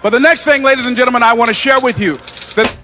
But the next thing, ladies and gentlemen, I want to share with you that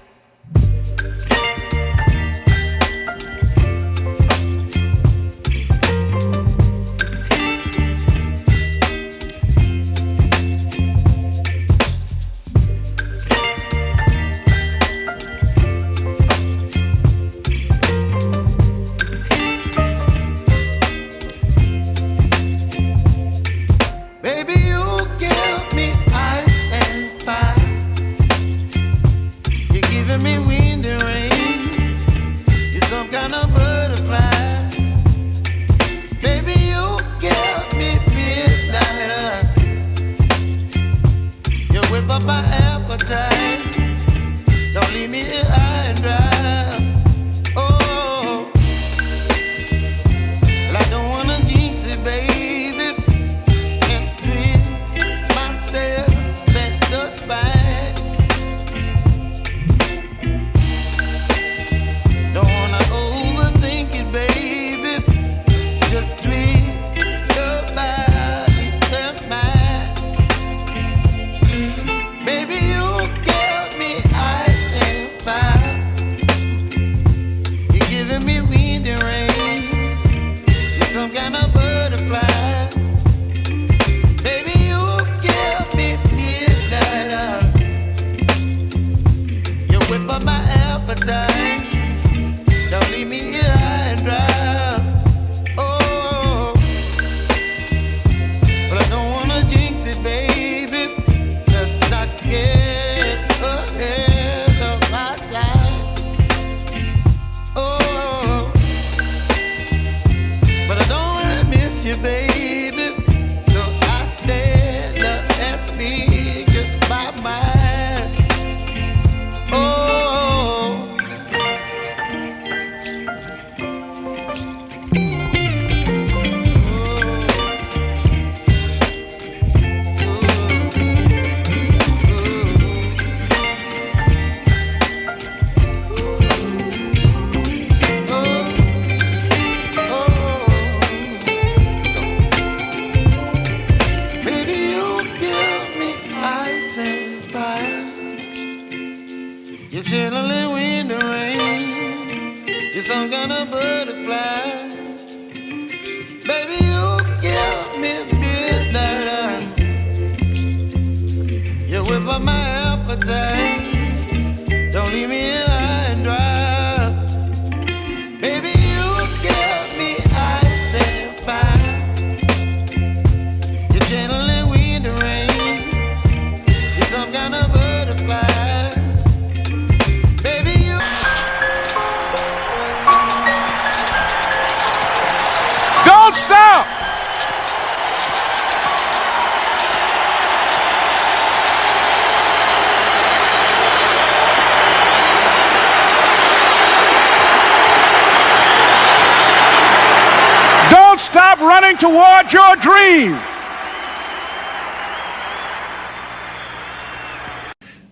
running toward your dream.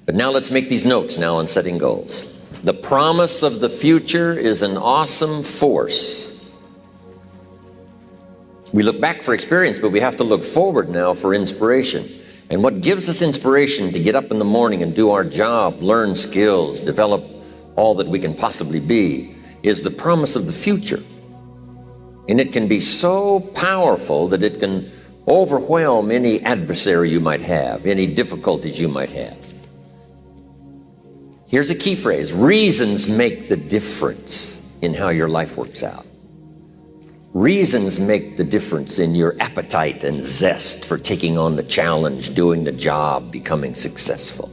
But now let's make these notes now on setting goals. The promise of the future is an awesome force. We look back for experience, but we have to look forward now for inspiration. And what gives us inspiration to get up in the morning and do our job, learn skills, develop all that we can possibly be, is the promise of the future. And it can be so powerful that it can overwhelm any adversary you might have, any difficulties you might have. Here's a key phrase: reasons make the difference in how your life works out. Reasons make the difference in your appetite and zest for taking on the challenge, doing the job, becoming successful.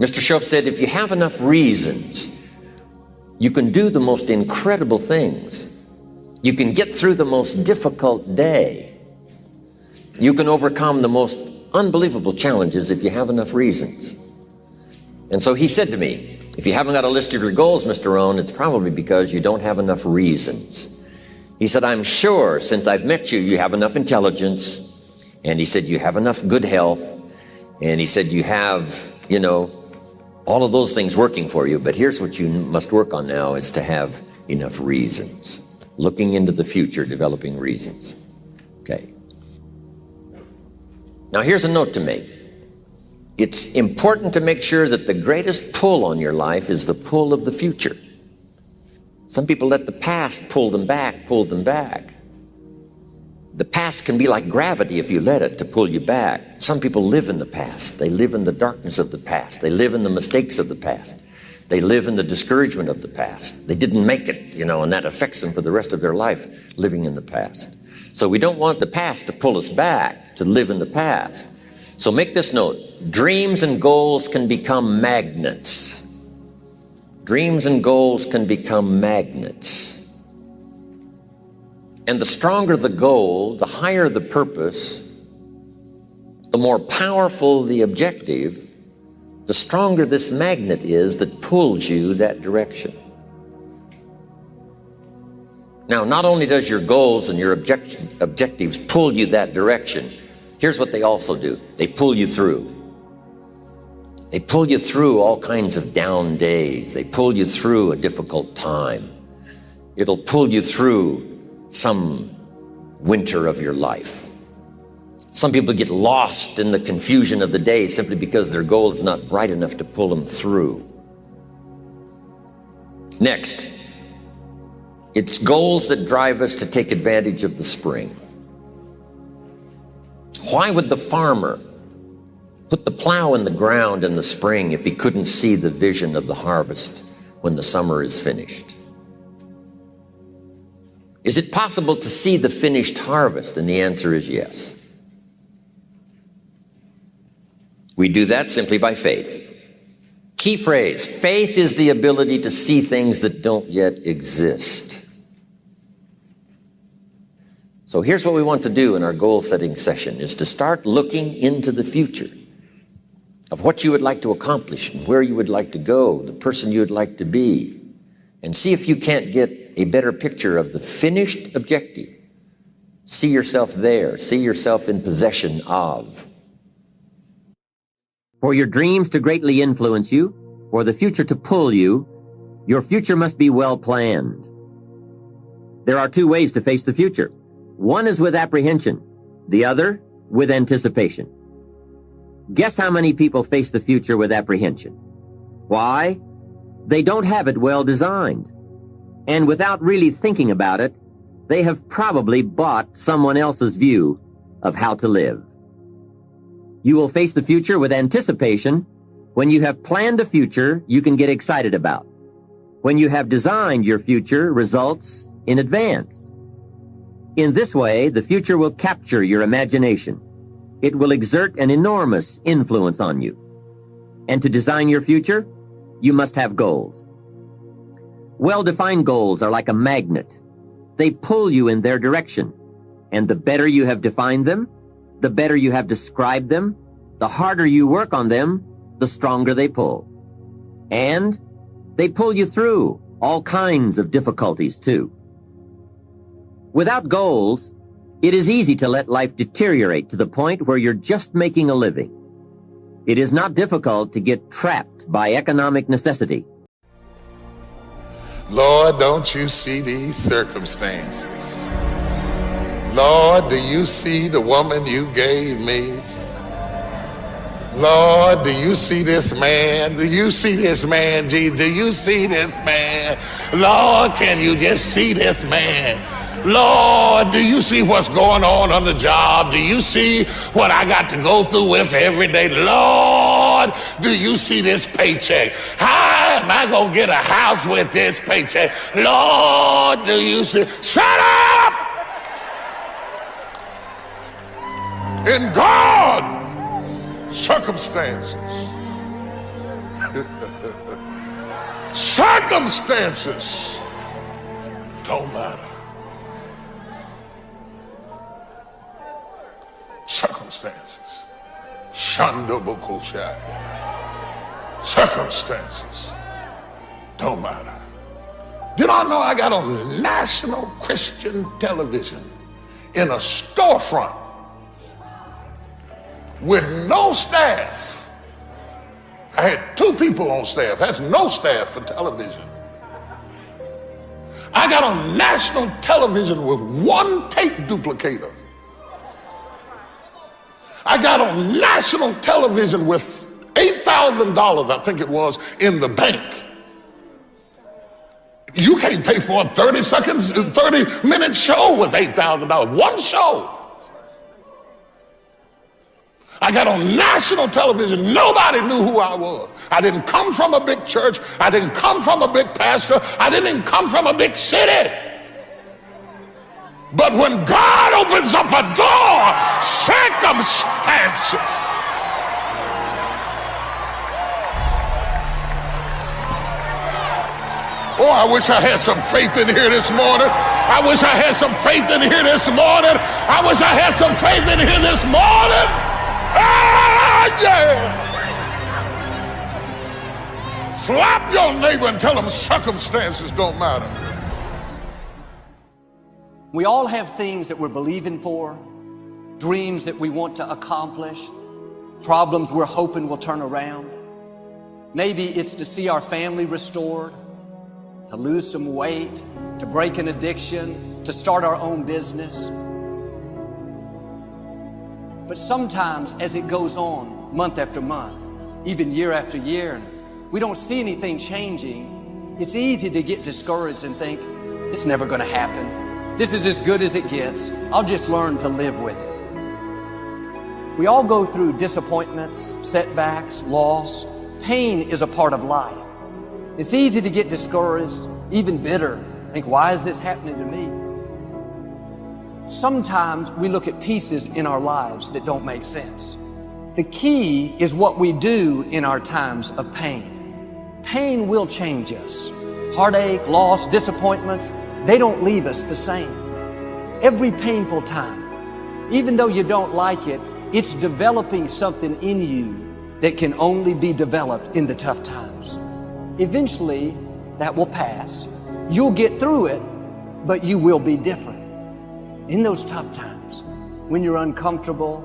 Mr. Schoaf said, if you have enough reasons, you can do the most incredible things. You can get through the most difficult day. You can overcome the most unbelievable challenges if you have enough reasons. And so he said to me, if you haven't got a list of your goals, Mr. Rohn, it's probably because you don't have enough reasons. He said, I'm sure since I've met you, you have enough intelligence. And he said, you have enough good health. And he said, you have, all of those things working for you. But here's what you must work on now is to have enough reasons. Looking into the future, developing reasons. Okay. Now here's a note to make. It's important to make sure that the greatest pull on your life is the pull of the future. Some people let the past pull them back, pull them back. The past can be like gravity if you let it to pull you back. Some people live in the past. They live in the darkness of the past. They live in the mistakes of the past. They live in the discouragement of the past. They didn't make it, and that affects them for the rest of their life, living in the past. So we don't want the past to pull us back, to live in the past. So make this note: dreams and goals can become magnets. Dreams and goals can become magnets. And the stronger the goal, the higher the purpose, the more powerful the objective, the stronger this magnet is that pulls you that direction. Now, not only does your goals and your objectives pull you that direction, here's what they also do. They pull you through. They pull you through all kinds of down days. They pull you through a difficult time. It'll pull you through some winter of your life. Some people get lost in the confusion of the day simply because their goal is not bright enough to pull them through. Next, it's goals that drive us to take advantage of the spring. Why would the farmer put the plow in the ground in the spring if he couldn't see the vision of the harvest when the summer is finished? Is it possible to see the finished harvest? And the answer is yes. We do that simply by faith. Key phrase: faith is the ability to see things that don't yet exist. So here's what we want to do in our goal setting session, is to start looking into the future of what you would like to accomplish and where you would like to go, the person you would like to be, and see if you can't get a better picture of the finished objective. See yourself there. See yourself in possession of. For your dreams to greatly influence you, for the future to pull you, your future must be well planned. There are two ways to face the future. One is with apprehension, the other with anticipation. Guess how many people face the future with apprehension? Why? They don't have it well designed. And without really thinking about it, they have probably bought someone else's view of how to live. You will face the future with anticipation when you have planned a future you can get excited about, when you have designed your future results in advance. In this way, the future will capture your imagination. It will exert an enormous influence on you. And to design your future, you must have goals. Well-defined goals are like a magnet. They pull you in their direction. And the better you have defined them, the better you have described them, the harder you work on them, the stronger they pull. And they pull you through all kinds of difficulties too. Without goals, it is easy to let life deteriorate to the point where you're just making a living. It is not difficult to get trapped by economic necessity. Lord, don't you see these circumstances? Lord, do you see the woman you gave me? Lord, do you see this man? Do you see this man, Jesus? Do you see this man? Lord, can you just see this man? Lord, do you see what's going on the job? Do you see what I got to go through with every day? Lord, do you see this paycheck? How am I going to get a house with this paycheck? Lord, do you see? Shut up! In God, circumstances. Circumstances don't matter. Circumstances. Circumstances don't matter. Did I know I got on national Christian television in a storefront with no staff? I had 2 people on staff. That's no staff for television. I got on national television with 1 tape duplicator. I got on national television with $8,000, I think it was, in the bank. You can't pay for a 30-minute show with $8,000. One show. I got on national television. Nobody knew who I was. I didn't come from a big church. I didn't come from a big pastor. I didn't even come from a big city. But when God opens up a door, circumstances. Oh, I wish I had some faith in here this morning. I wish I had some faith in here this morning. I wish I had some faith in here this morning. Ah, yeah. Slap your neighbor and tell them circumstances don't matter. We all have things that we're believing for, dreams that we want to accomplish, problems we're hoping will turn around. Maybe it's to see our family restored, to lose some weight, to break an addiction, to start our own business. But sometimes as it goes on month after month, even year after year, and we don't see anything changing, it's easy to get discouraged and think, it's never gonna happen. This is as good as it gets. I'll just learn to live with it. We all go through disappointments, setbacks, loss. Pain is a part of life. It's easy to get discouraged, even bitter. Think, why is this happening to me? Sometimes we look at pieces in our lives that don't make sense. The key is what we do in our times of pain. Pain will change us. Heartache, loss, disappointments, they don't leave us the same. Every painful time, even though you don't like it, it's developing something in you that can only be developed in the tough times. Eventually, that will pass. You'll get through it, but you will be different. In those tough times, when you're uncomfortable,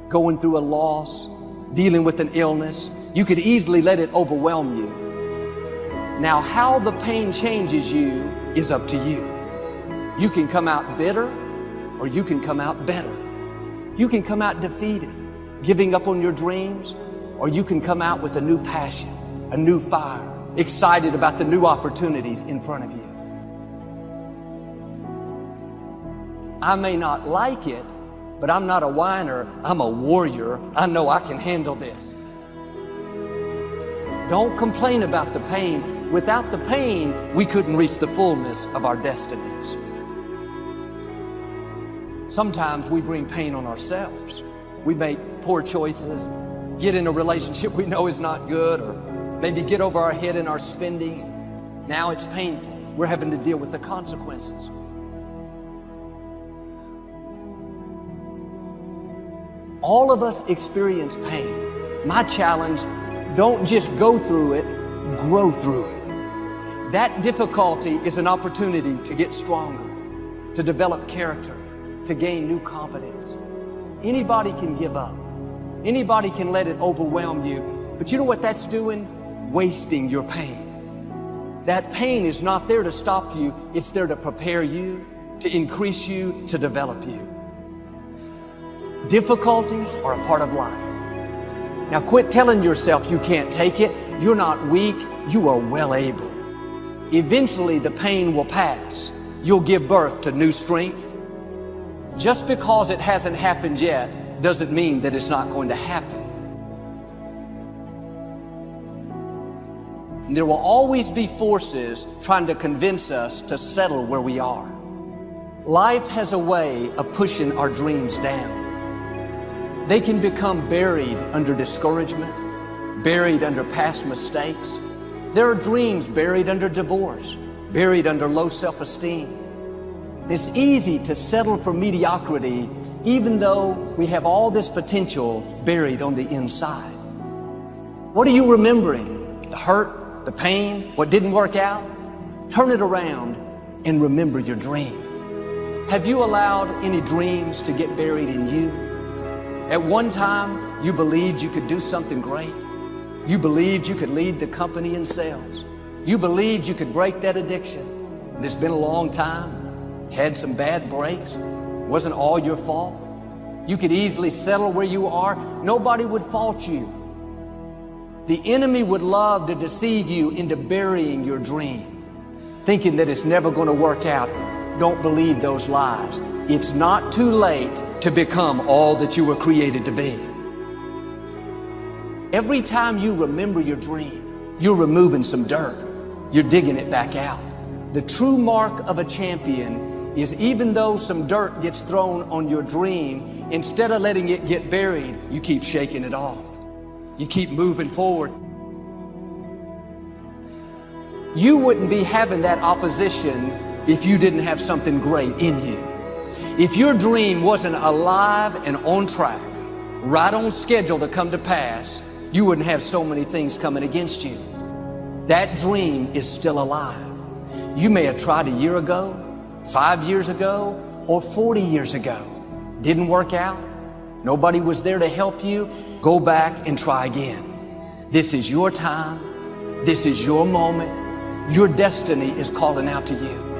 going through a loss, dealing with an illness, you could easily let it overwhelm you. Now, how the pain changes you is up to you. You can come out bitter, or you can come out better. You can come out defeated, giving up on your dreams, or you can come out with a new passion, a new fire, excited about the new opportunities in front of you. I may not like it, but I'm not a whiner, I'm a warrior. I know I can handle this. Don't complain about the pain. Without the pain, we couldn't reach the fullness of our destinies. Sometimes we bring pain on ourselves. We make poor choices, get in a relationship we know is not good, or maybe get over our head in our spending. Now it's painful. We're having to deal with the consequences. All of us experience pain. My challenge, don't just go through it, grow through it. That difficulty is an opportunity to get stronger, to develop character, to gain new competence. Anybody can give up. Anybody can let it overwhelm you. But you know what that's doing? Wasting your pain. That pain is not there to stop you. It's there to prepare you, to increase you, to develop you. Difficulties are a part of life. Now quit telling yourself you can't take it. You're not weak. You are well able. Eventually the pain will pass. You'll give birth to new strength. Just because it hasn't happened yet doesn't mean that it's not going to happen. And there will always be forces trying to convince us to settle where we are. Life has a way of pushing our dreams down. They can become buried under discouragement, buried under past mistakes. There are dreams buried under divorce, buried under low self-esteem. It's easy to settle for mediocrity even though we have all this potential buried on the inside. What are you remembering? The hurt, the pain, what didn't work out? Turn it around and remember your dream. Have you allowed any dreams to get buried in you? At one time, you believed you could do something great. You believed you could lead the company in sales. You believed you could break that addiction. And it's been a long time. Had some bad breaks. Wasn't all your fault. You could easily settle where you are. Nobody would fault you. The enemy would love to deceive you into burying your dream, thinking that it's never going to work out. Don't believe those lies. It's not too late to become all that you were created to be. Every time you remember your dream, you're removing some dirt. You're digging it back out. The true mark of a champion is, even though some dirt gets thrown on your dream, instead of letting it get buried, you keep shaking it off. You keep moving forward. You wouldn't be having that opposition if you didn't have something great in you. If your dream wasn't alive and on track, right on schedule to come to pass, you wouldn't have so many things coming against you. That dream is still alive. You may have tried a year ago, 5 years ago, or 40 years ago. Didn't work out. Nobody was there to help you. Go back and try again. This is your time. This is your moment. Your destiny is calling out to you.